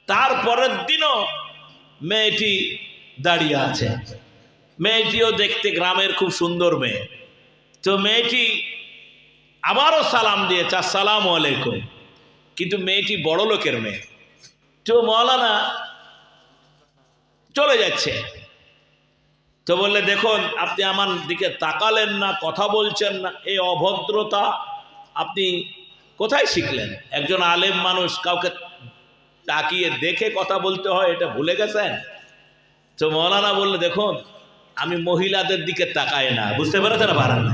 তারপরের দিনও মেয়েটি দাঁড়িয়ে আছে। মেয়েটিও দেখতে গ্রামের খুব সুন্দর মেয়ে। তো মেয়েটি আবারও সালাম দিয়েছে, আসসালামু আলাইকুম। কিন্তু মেয়েটি বড় লোকের মেয়ে। তো মৌলানা চলে যাচ্ছে। তো বললে, দেখুন আপনি আমার দিকে তাকালেন না, কথা বলছেন না, এই অভদ্রতা আপনি কোথায় শিখলেন? একজন আলেম মানুষ কাউকে তাকিয়ে দেখে কথা বলতে হয়, এটা ভুলে গেছেন? তো মৌলানা বললে, দেখুন আমি মহিলাদের দিকে তাকাই না। বুঝতে পেরেছেন না? পারেন না।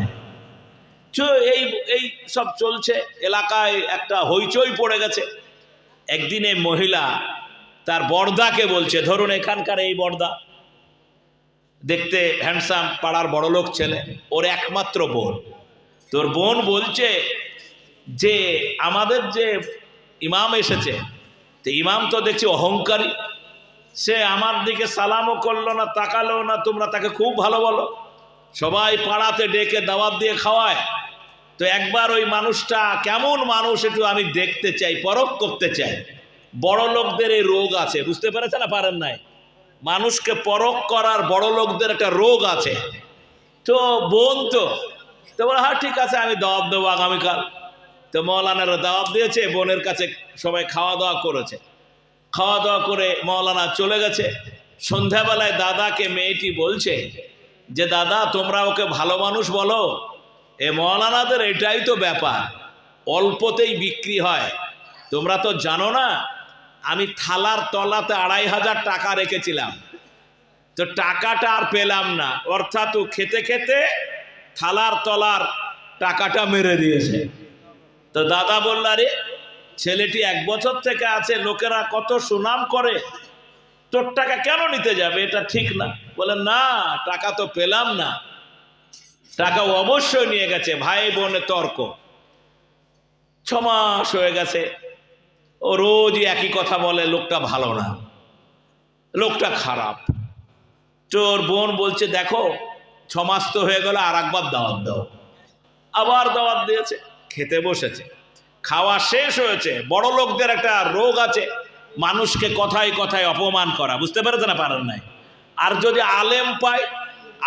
এই এই সব চলছে, এলাকায় একটা হইচই পড়ে গেছে। একদিন এই মহিলা তার বড়দাকে বলছে, ধরুন এখানকার এই বড়দা দেখতে হ্যান্ডসাম, পাড়ার বড়লোক ছেলে, ওর একমাত্র বোন। তোর বোন বলছে যে আমাদের যে ইমাম এসেছে, তো ইমাম তো দেখছি অহংকারী, সে আমার দিকে সালামও করলো না, তাকালো না, তোমরা তাকে খুব ভালো বলো, সবাই পাড়াতে ডেকে দাওয়াত দিয়ে খাওয়ায়। তো একবার ওই মানুষটা কেমন মানুষ একটু আমি দেখতে চাই, পরখ করতে চাই। বড় লোকদের এই রোগ আছে, বুঝতে পেরেছে না? পারেন নাই? মানুষকে পরখ করার বড় লোকদের একটা রোগ আছে। তো বোন তো বলে, হ্যাঁ ঠিক আছে, আমি দাওয়াত দেবো আগামীকাল। তো মৌলানার দাওয়াত দিয়েছে, বোনের কাছে সবাই খাওয়া দাওয়া করেছে। খাওয়া দাওয়া করে মৌলানা চলে গেছে। সন্ধ্যাবেলায় দাদাকে মেয়েটি বলছে যে, দাদা তোমরা ওকে ভালো মানুষ বলো, এ মৌলানাদের এটাই তো ব্যাপার, অল্পতেই বিক্রি হয়। তোমরা তো জানো না, আমি থালার তলাতে 2500 টাকা রেখেছিলাম, তো টাকাটা আর পেলাম না, অর্থাৎ ও খেতে খেতে থালার তলার টাকাটা মেরে দিয়েছে। তো দাদা বলল, আরে ছেলেটি 1 বছর থেকে আছে, লোকেরা কত সুনাম করে, তোর টাকা কেন নিতে যাবে? এটা ঠিক না। বলে, না টাকা তো পেলাম না। টাকা অবশ্যই নিয়ে গেছে। ভাই বোনে তর্ক, 6 মাস হয়ে গেছে, ও রোজই একই কথা বলে, লোকটা ভালো না, লোকটা খারাপ। তোর বোন বলছে, দেখো 6 মাস তো হয়ে গেল, আর একবার দাওয়াত দাও। আবার দাওয়াত দিয়েছে, খেতে বসেছে, খাওয়া শেষ হয়েছে। বড় লোকদের একটা রোগ আছে, মানুষকে কথায় কথায় অপমান করা। বুঝতে পেরেছে না? পারেন নাই? আর যদি আলেম পায়,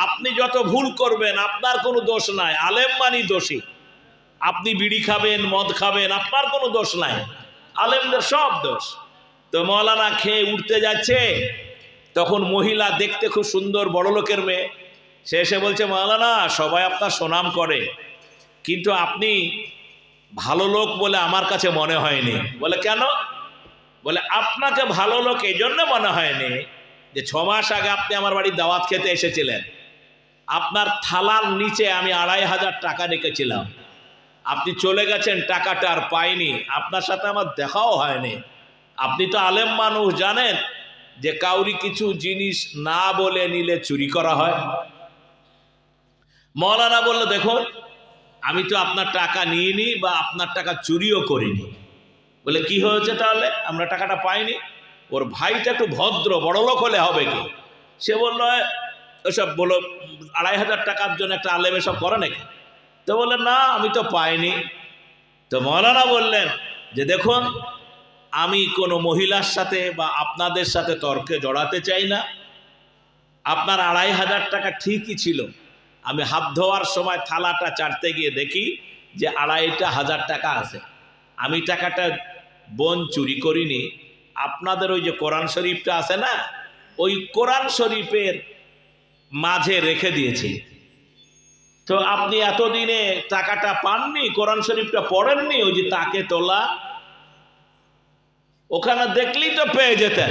আপনি যত ভুল করবেন আপনার কোনো দোষ নাই, আলেম মানি দোষী। আপনি বিড়ি খাবেন, মদ খাবেন, আপনার কোনো দোষ নাই, আলেমদের সব দোষ। তো মৌলানা খেয়ে উঠতে যাচ্ছে, তখন মহিলা দেখতে খুব সুন্দর, বড় লোকের মেয়ে, সে এসে বলছে, মৌলানা সবাই আপনার সুনাম করে, কিন্তু আপনি ভালো লোক বলে আমার কাছে মনে হয়নি। বলে, কেন? বলে, আপনাকে ভালো লোক এই জন্য মনে হয়নি যে 6 মাস আগে আপনি আমার বাড়ি দাওয়াত খেতে এসেছিলেন, আপনার থালার নিচে আমি 2500 টাকা রেখেছিলাম, আপনি চলে গেছেন, টাকাটা আর পাইনি, আপনার সাথে আমার দেখাও হয়নি। আপনি তো আলেম মানুষ, জানেন যে কাউরি কিছু জিনিস না বলে নিলে চুরি করা হয়। মৌলানা বলল, দেখুন আমি তো আপনার টাকা নিইনি বা আপনার টাকা চুরিও করিনি। বলে, কি হয়েছে তাহলে? আমরা টাকাটা পাইনি। ওর ভাইটা একটু ভদ্র, বড় লোক হলে হবে কি? সে বলল, ওসব বলো 2500 টাকার জন্য একটা আলেম এসব করে নাকি? তো বললে, না আমি তো পাইনি। তো মৌলানা বললেন যে, দেখুন আমি কোনো মহিলার সাথে বা আপনাদের সাথে তর্কে জড়াতে চাই না। আপনার 2500 টাকা ঠিকই ছিল, আমি হাত ধোয়ার সময় থালাটা চাটতে গিয়ে দেখি যে 2500 টাকা আছে। আমি টাকাটা বোন চুরি করিনি, আপনাদের ওই যে কোরআন শরীফটা আছে না, ওই কোরআন শরীফের মাঝে রেখে দিয়েছি। তো আপনি এতদিনে টাকাটা পাননি, কোরআন শরীফটা পড়েননি, ওই যে তাকে তোলা, ওখানে দেখলেই তো পেয়ে যেতেন।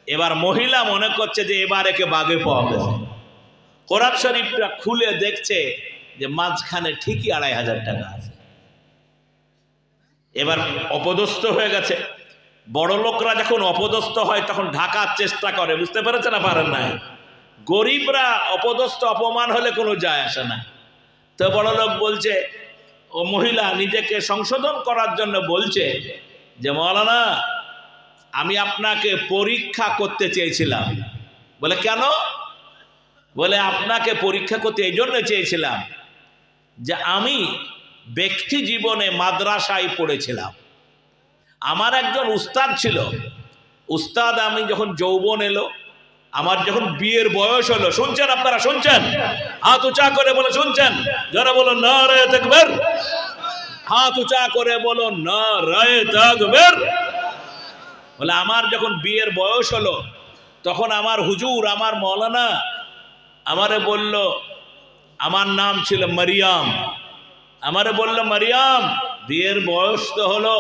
এবার মহিলা মনে করছে যে এবার একে বাগে পাওয়া গেছে, কোরআন শরীফটা খুলে দেখছে যে মাঝখানে ঠিকই 2500 টাকা আছে। এবার অপদস্থ হয়ে গেছে। বড় লোকরা যখন অপদস্থ হয় তখন ঢাকার চেষ্টা করে। বুঝতে পেরেছে না? পারেন নাই? গরিবরা অপদস্থ অপমান হলে কোনো যায় আসে না। তো বড় লোক বলছে, ও মহিলা নিজেকে সংশোধন করার জন্য বলছে যে, মৌলানা আমি আপনাকে পরীক্ষা করতে চেয়েছিলাম। বলে, কেন? বলে, আপনাকে পরীক্ষা করতে এই জন্য চেয়েছিলাম যে আমি ব্যক্তি জীবনে মাদ্রাসায় পড়েছিলাম, আমার একজন উস্তাদ ছিল, উস্তাদ আমি যখন যৌবন এলো, আমার যখন বিয়ের বয়স হলো, শুনছেন আপনারা, শুনছেন? হাত উঁচা করে বলে শুনছেন? যারা বলো নারায়ে তাকবীর, হাত উঁচা করে বলো নারায়ে তাকবীর। বলে আমার যখন বিয়ের বয়স হলো, তখন আমার হুজুর, আমার মৌলানা আমারে বলল, আমার নাম ছিল মারিয়াম, আমারে বলল, মারিয়াম বিয়ের বয়স তো হলো,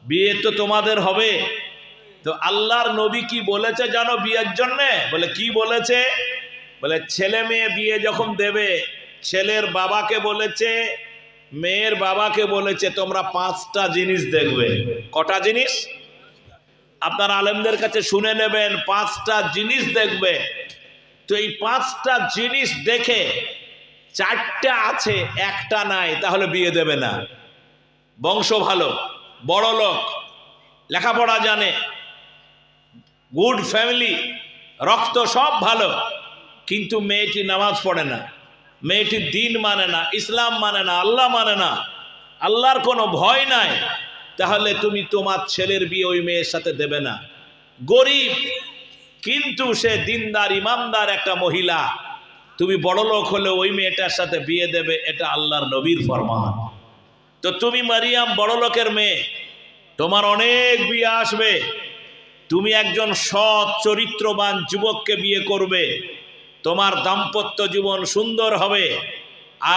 বিয়ে তো তোমাদের হবে, তো আল্লাহর নবী কি বলেছে জানো বিয়ের জন্যে? বলে কি বলেছে? বলে ছেলে মেয়ে বিয়ে যখন দেবে, ছেলের বাবাকে বলেছে, মেয়ের বাবাকে বলেছে, তোমরা 5টা জিনিস দেখবে। কটা জিনিস? আপনার আলেমদের কাছে শুনে নেবেন, 5টা জিনিস দেখবে। তো এই 5টা জিনিস দেখে 4টা আছে, একটা নাই, তাহলে বিয়ে দেবে না। বংশ ভালো, বড় লোক, লেখাপড়া জানে, গুড ফ্যামিলি, রক্ত সব ভালো, কিন্তু মেয়েটি নামাজ পড়ে না, মেয়েটি দিন মানে না, ইসলাম মানে না, আল্লাহ মানে না, আল্লাহর কোনো ভয় নাই, তাহলে তুমি তোমার ছেলের বিয়ে ওই মেয়ের সাথে দেবে না। গরিব কিন্তু সে দিনদার ইমানদার একটা মহিলা, তুমি বড় লোক হলে ওই মেয়েটার সাথে বিয়ে দেবে, এটা আল্লাহর নবীর ফরমান। তো তুমি মারিয়াম বড় লোকের মেয়ে, তোমার অনেক বিয়ে আসবে, তুমি একজন সৎ চরিত্রবান যুবককে বিয়ে করবে, তোমার দাম্পত্য জীবন সুন্দর হবে।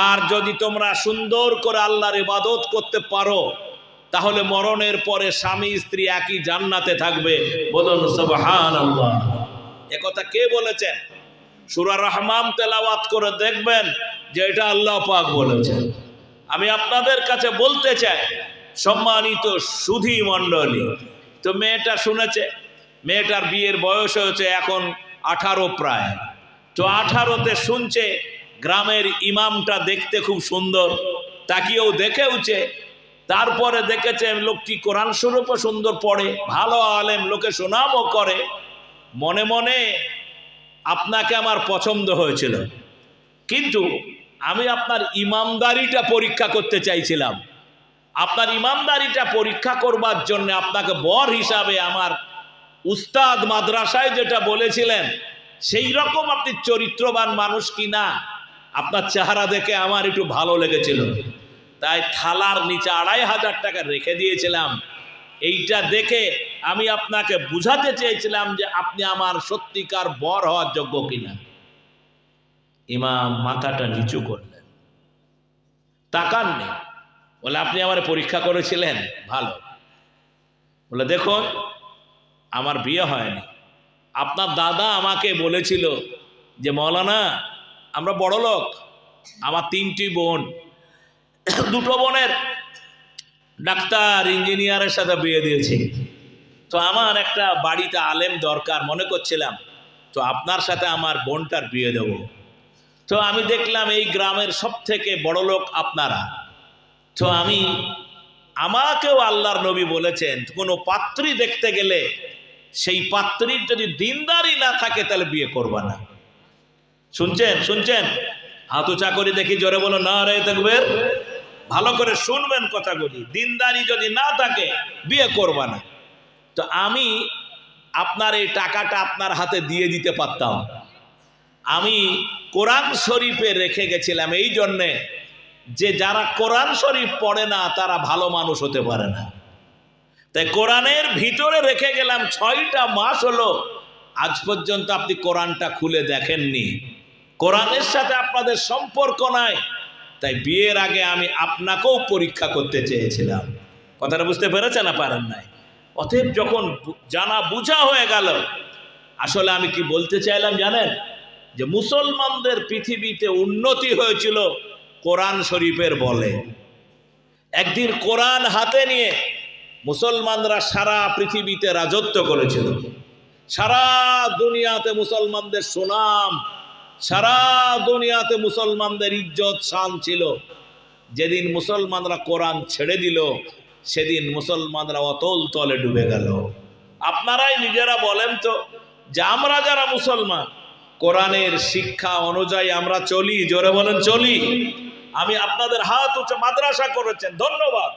আর যদি তোমরা সুন্দর করে আল্লাহর ইবাদত করতে পারো, তাহলে মরণের পরে স্বামী স্ত্রী একই জান্নাতে থাকবে। বলুন সুবহানাল্লাহ। একথা কে বলেছেন? সূরা রহমান তেলাওয়াত করে দেখবেন যে এটা আল্লাহ পাক বলেছেন। আমি আপনাদের কাছে বলতে চাই, সম্মানিত সুধী মণ্ডলী, তো মেয়েটা শুনেছে, মেয়েটার বিয়ের বয়স হয়েছে এখন 18 প্রায়। তো 18তে শুনছে গ্রামের ইমামটা দেখতে খুব সুন্দর, তাকিয়েও দেখেওছে, তারপরে দেখেছে লোকটি কোরআন শরীফও সুন্দর পড়ে, ভালো আলেম, লোকে সুনামও করে। মনে মনে আপনাকে আমার পছন্দ হয়েছিল, কিন্তু আমি আপনার ইমানদারিটা পরীক্ষা করতে চাইছিলাম। আপনার ইমানদারিটা পরীক্ষা করবার জন্য আপনাকে বর হিসাবে আমার উস্তাদ মাদ্রাসায় যেটা বলেছিলেন, সেই রকম আপনি চরিত্রবান মানুষ কিনা আপনার চেহারা দেখে আমার একটু ভালো লেগেছিল, তাই থালার নিচে 2500 টাকা রেখে দিয়েছিলাম। এইটা দেখে আমি আপনাকে বুঝাতে চেয়েছিলাম যে আপনি আমার সত্যিকার বর হওয়ার যোগ্য কিনা। ইমাম মাথাটা নিচু করলেন, তাকাননি, বলে আপনি আমার পরীক্ষা করেছিলেন? ভালো। বলে দেখুন, আমার বিয়ে হয়নি, আপনার দাদা আমাকে বলেছিল যে মৌলানা আমরা বড় লোক, আমার 3টি বোন, 2টো বোনের ডাক্তার ইঞ্জিনিয়ারের সাথে বিয়ে দিয়েছি, তো আমার একটা বাড়িতে আলেম দরকার মনে করছিলাম, তো আপনার সাথে আমার বোনটার বিয়ে দেব। তো আমি দেখলাম এই গ্রামের সব থেকে বড় লোক আপনারা, তো আমাকেও আল্লাহর নবী বলেছেন কোনো পাত্রী দেখতে গেলে সেই পাত্রীর যদি দিনদারি না থাকে তাহলে বিয়ে করবা না। শুনছেন? শুনছেন? হাত উঁচা করে দেখি, জোরে বলো নারায়ে তাকবীর। ভালো করে শুনবেন কথাগুলি, দিনদারি যদি না থাকে বিয়ে করবা না। তো আমি আপনার এই টাকাটা আপনার হাতে দিয়ে দিতে পারতাম, আমি কোরআন শরীফে রেখে গেছিলাম এই জন্যে যে যারা কোরআন শরীফ পড়ে না তারা ভালো মানুষ হতে পারে না, তাই কোরআনের ভিতরে রেখে গেলাম। 6টা মাস হলো আজ পর্যন্ত আপনি কোরআনটা খুলে দেখেননি, কোরআনের সাথে আপনাদের সম্পর্ক নাই, তাই বিয়ের আগে আমি আপনাকেও পরীক্ষা করতে চেয়েছিলাম। কথাটা বুঝতে পেরেছেন না পারেন নাই? অতএব যখন জানা বুঝা হয়ে গেল, আসলে আমি কি বলতে চাইলাম জানেন? যে মুসলমানদের পৃথিবীতে উন্নতি হয়েছিল কোরআন শরীফের বলে। একদিন কোরআন হাতে নিয়ে মুসলমানরা সারা পৃথিবীতে রাজত্ব করেছিল, সারা দুনিয়াতে মুসলমানদের সুনাম, সারা দুনিয়াতে মুসলমানদের ইজ্জত শান ছিল। যেদিন মুসলমানরা কোরআন ছেড়ে দিল, সেদিন মুসলমানরা অতল তলে ডুবে গেল। আপনারাই নিজেরা বলেন তো যে আমরা যারা মুসলমান কোরআনের শিক্ষা অনুযায়ী আমরা চলি, জোরে বলেন চলি। আমি আপনাদের হাত উঁচু, মাদ্রাসা করেছেন, ধন্যবাদ,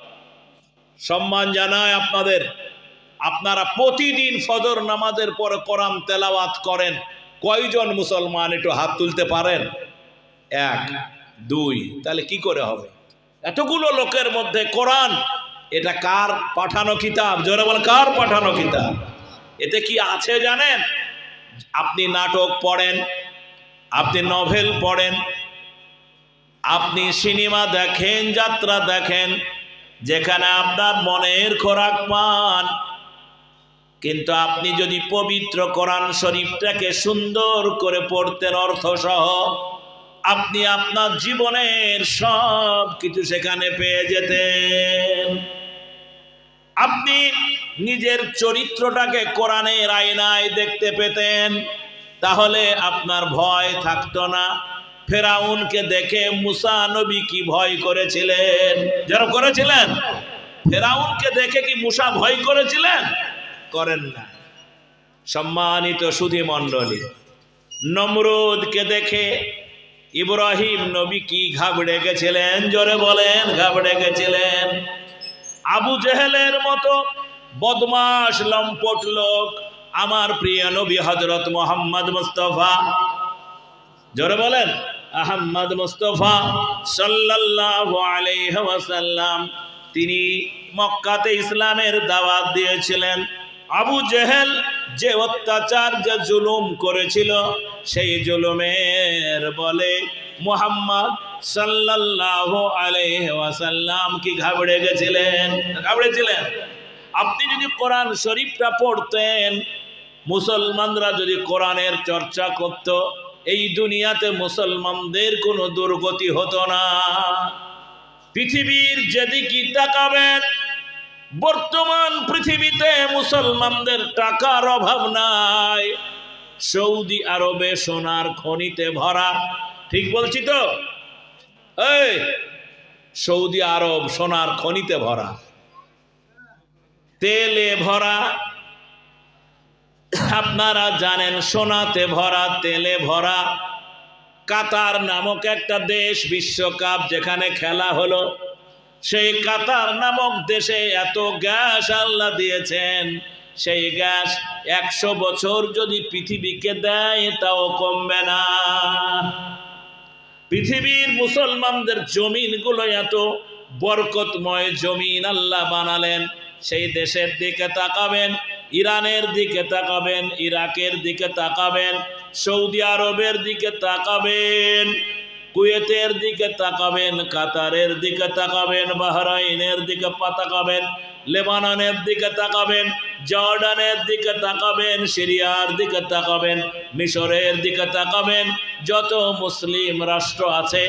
সম্মান জানাই আপনাদের। আপনারা প্রতিদিন ফজর নামাজের পর কোরআন তেলাওয়াত করেন, কয়জন মুসলমান একটু হাত তুলতে পারেন? 1 2। তাহলে কি করে হবে? এতগুলো লোকের মধ্যে কোরআন, এটা কার পাঠানো কিতাব? জোরে বলেন, কার পাঠানো কিতাব? এতে কি আছে জানেন? আপনি নাটক পড়েন, আপনি নভেল পড়েন, আপনি সিনেমা দেখেন, যাত্রা দেখেন, যেখানে আপনার মনের খোরাক পান, কিন্তু আপনি যদি পবিত্র কোরআন শরীফটাকে সুন্দর করে পড়তেন অর্থসহ, আপনি আপনার জীবনের সব কিছু সেখানে পেয়ে যেতেন। আপনি নিজের চরিত্রটাকে কোরআনের আয়নায় দেখতে পেতেন, তাহলে আপনার ভয় থাকতো না। ফেরাউনকে দেখে মুসা নবী কি ভয় করেছিলেন? যারা করেছিলেন, ফেরাউনকে দেখে কি মুসা ভয় করেছিলেন? করেন না। সম্মানিত সুধী মণ্ডলী, নমরুদকে দেখে ইব্রাহিম নবী কি ঘাবড়ে গেছিলেন? জোরে বলেন, ঘাবড়ে গেছিলেন। আবু জেহেলের মতো বদমাশ লম্পট লোক আমার প্রিয় নবী হযরত মুহাম্মদ মুস্তাফা, জোরে বলেন, আহমদ মুস্তাফা সাল্লাল্লাহু আলাইহি ওয়াসাল্লাম, তিনি মক্কাতে ইসলামের দাওয়াত দিয়েছিলেন। আবু জেহেল যে অত্যাচার, যে জুলুম করেছিল, সেই জুলুমের বলে মুহাম্মদ সাল্লাল্লাহু আলাইহি ওয়াসাল্লাম কি ঘাবড়ে গেছিলেন? ঘাবড়েছিলেন। আপনি যদি কোরআন শরীফটা পড়তেন, মুসলমানরা যদি কোরআনের চর্চা করত, এই দুনিয়াতে মুসলমানদের কোনো দুর্গতি হতো না। পৃথিবীর যেদিকে তাকাবেন, বর্তমান পৃথিবীতে মুসলমানদের টাকার অভাব নাই। সৌদি আরবে সোনার খনিতে ভরা, ঠিক বলছি তো? এই সৌদি আরব সোনার খনিতে ভরা, তেলে ভরা, আপনারা জানেন সোনাতে ভরা, তেলে ভরা। কাতার নামক একটা দেশ, বিশ্বকাপ যেখানে খেলা হলো, সেই কাতার নামক দেশে এত গ্যাস আল্লাহ দিয়েছেন, সেই গ্যাস 100 বছর যদি পৃথিবীকে দেয় তাও কমবে না। পৃথিবীর মুসলমানদের জমিনগুলো এত বরকতময় জমিন আল্লাহ বানালেন। সেই দেশের দিকে তাকাবেন, ইরানের দিকে তাকাবেন, ইরাকের দিকে তাকাবেন, সৌদি আরবের দিকে তাকাবেন, কুয়েতের দিকে তাকাবেন, কাতারের দিকে তাকাবেন, বাহরাইনের দিকে তাকাবেন, লেবাননের দিকে তাকাবেন, জর্ডানের দিকে তাকাবেন, সিরিয়ার দিকে তাকাবেন, মিশরের দিকে তাকাবেন। যত মুসলিম রাষ্ট্র আছে,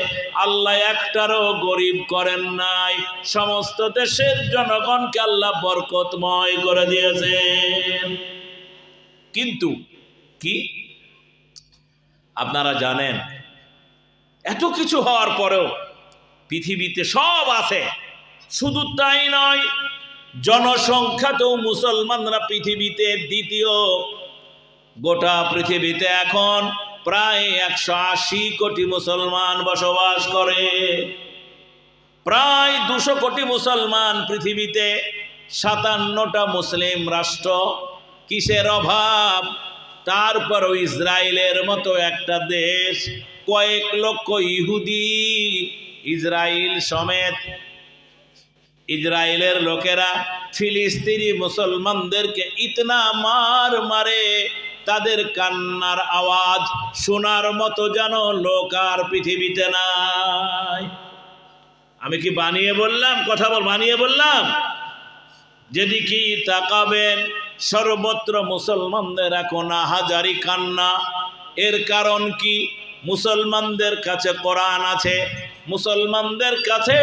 আল্লাহ একটারও গরিব করেন নাই। সমস্ত দেশের জনগণকে আল্লাহ বরকতময় করে দিয়েছেন। কিন্তু কি আপনারা জানেন, এত কিছু হওয়ার পরেও পৃথিবীতে সব আছে। শুধু তাই নয়, জনসংখ্যাতেও মুসলমানরা পৃথিবীতে দ্বিতীয়। গোটা পৃথিবীতে এখন প্রায় 180 কোটি মুসলমান বসবাস করে। প্রায় 200 কোটি মুসলমান পৃথিবীতে, 57টা মুসলিম রাষ্ট্র। কিসের অভাব? তারপরও ইসরায়েলের মতো একটা দেশ, কয়েক লক্ষ ইহুদি, ইসরায়েল সমেত, ইসরায়েলের লোকেরা ফিলিস্তিনি মুসলমানদেরকে ইতনা মার মারে, তাদের কান্নার আওয়াজ শোনার মতো যেন লোক আর পৃথিবীতে নাই। আমি কি বানিয়ে বললাম? কথা বল, বানিয়ে বললাম? যেদিকে তাকাবেন সর্বত্র মুসলমানদের এখন হাজারি কান্না। এর কারণ কি? মুসলমানদের কাছে কোরআন আছে, মুসলমানদের কাছে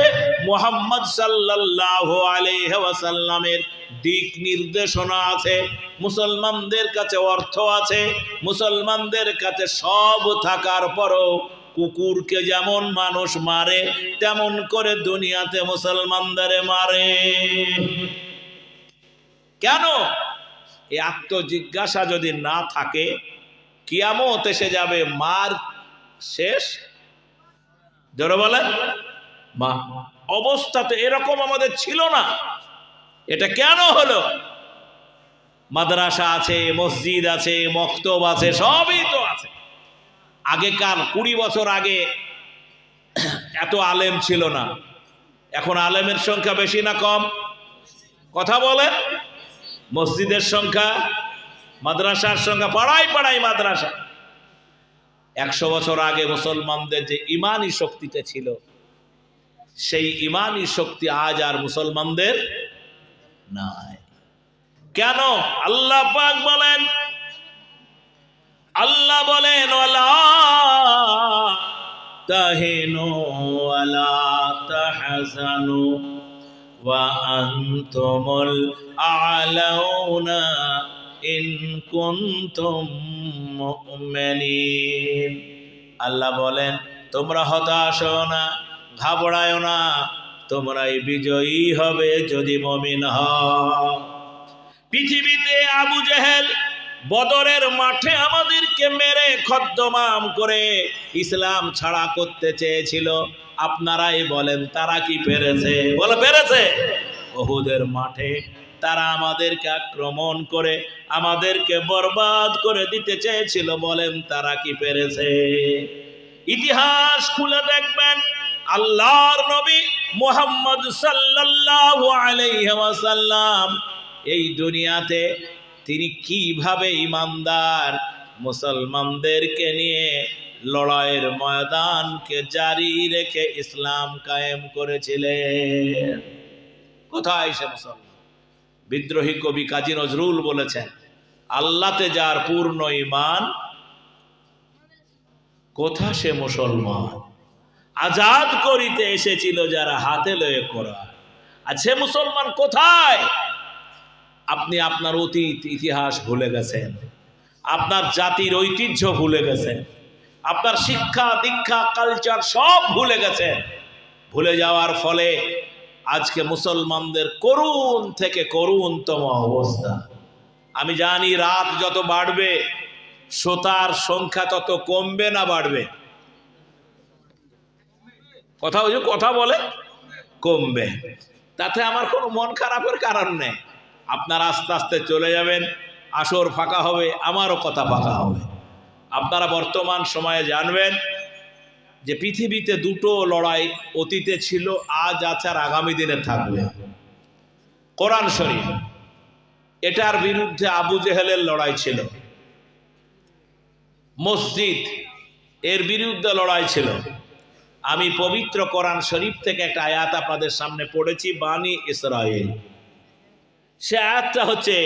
মুহাম্মদ সাল্লাল্লাহু আলাইহি ওয়াসাল্লামের দিক নির্দেশনা আছে, মুসলমানদের কাছে অর্থ আছে, মুসলমানদের কাছে সব থাকার পরও কুকুরকে যেমন মানুষ মারে, তেমন করে দুনিয়াতে মুসলমানদের মারে। কেন? এই আত্মজিজ্ঞাসা যদি না থাকে, কিয়ামত এসে যাবে, মার শেষ। জোরে বলেন, মা অবস্থা তো এরকম আমাদের ছিল না। এটা কেন হলো? মাদ্রাসা আছে, মসজিদ আছে, মক্তব আছে, সবই তো আছে। আগেকার 20 বছর আগে এত আলেম ছিল না। এখন আলেমের সংখ্যা বেশি না কম? কথা বলেন। মসজিদের সংখ্যা, মাদ্রাসার সংখ্যা, পাড়ায় পাড়ায় মাদ্রাসা। 100 বছর আগে মুসলমানদের যে ইমানি শক্তিটা ছিল, সেই ইমানি শক্তি আজ আর মুসলমানদের নাই। কেন? আল্লাহ পাক বলেন, আল্লাহ বলেন ওয়ালা তাহিনু ওয়ালা তাহজানু ওয়া আনতুমুল আ'লাউনা ইন কুনতুম মুমিনিন। আল্লাহ বলেন তোমরা হতাশ হও না, ঘাবড়ায়ও না, তোমরাই বিজয়ী হবে যদি মুমিন হও। পৃথিবীতে আবু জেহেল বদরের মাঠে আমাদেরকে মেরে খদ্দমাম করে ইসলাম ছাড়া করতে চেয়েছিল। আপনারাই বলেন তারা কি পেরেছে? বলে পেরেছে? উহুদের মাঠে তারা আমাদেরকে আক্রমণ করে আমাদেরকে বরবাদ করে দিতে চেয়েছিল। বলেন তারা কি পেরেছে? ইতিহাস খুলে দেখবেন, আল্লাহর নবী মুহাম্মদ সাল্লাল্লাহু আলাইহি ওয়াসাল্লাম এই দুনিয়াতে তিনি কিভাবে ইমানদার মুসলমানদেরকে নিয়ে লড়াইয়ের ময়দানকে জারি রেখে ইসলাম কায়েম করেছিলেন। কোথায় সে মুসলমান? বিদ্রোহী কবি কাজী নজরুল বলেছেন, আল্লাহতে যার পূর্ণ ঈমান, কোথা সে মুসলমান? আজাদ করিতে এসেছিল যারা হাতে লয়ে কোরআন। আর সে মুসলমান কোথায়? আপনি আপনার অতীত ইতিহাস ভুলে গেছেন, আপনার জাতির ঐতিহ্য ভুলে গেছেন, আপনার শিক্ষা দীক্ষা কালচার সব ভুলে গেছেন। ভুলে যাওয়ার ফলে আজকে মুসলমানদের করুণ থেকে করুণতম অবস্থা। আমি জানি রাত যত বাড়বে শ্রোতার সংখ্যা তত কমবে না বাড়বে? কথা বলে কমবে। তাতে আমার কোনো মন খারাপের কারণ নেই। আপনারা আস্তে আস্তে চলে যাবেন, আসর ফাঁকা হবে, আমারও কথা ফাঁকা হবে। আপনারা বর্তমান সময়ে জানবেন যে পৃথিবীতে দুটো লড়াই অতীতে ছিল, আজ আছে আর আগামী দিনে থাকবে। কোরআন শরীফ, এটার বিরুদ্ধে আবু জেহেলের লড়াই ছিল। মসজিদ, এর বিরুদ্ধে লড়াই ছিল। আমি পবিত্র কোরআন শরীফ থেকে একটা আয়াত আপনাদের সামনে পড়েছি, বানী ইসরাঈল। সে আয়াতটা হচ্ছে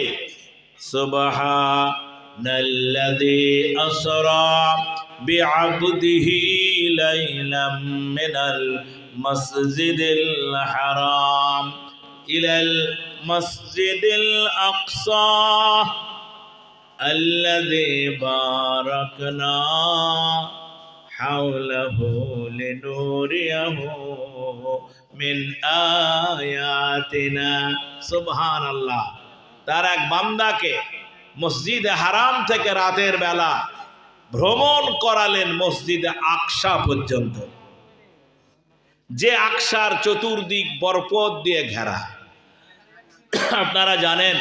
সুবহানাল্লাযী আসরা বিআবদিহি লাইলাম মিনাল মাসজিদিল হারাম ইলাল মাসজিদিল আকসা আল্লাযী বারাকনা হাওলাহু লিনুরিয়াহু মিন আয়াতিনা। সুবহানাল্লাহ। তার এক বান্দাকে মসজিদে হারাম থেকে রাতের বেলা ভ্রমণ করালেন মসজিদে আকসা পর্যন্ত, যে আকসার চতুর্দিক বরকত দিয়ে ঘেরা। আপনারা জানেন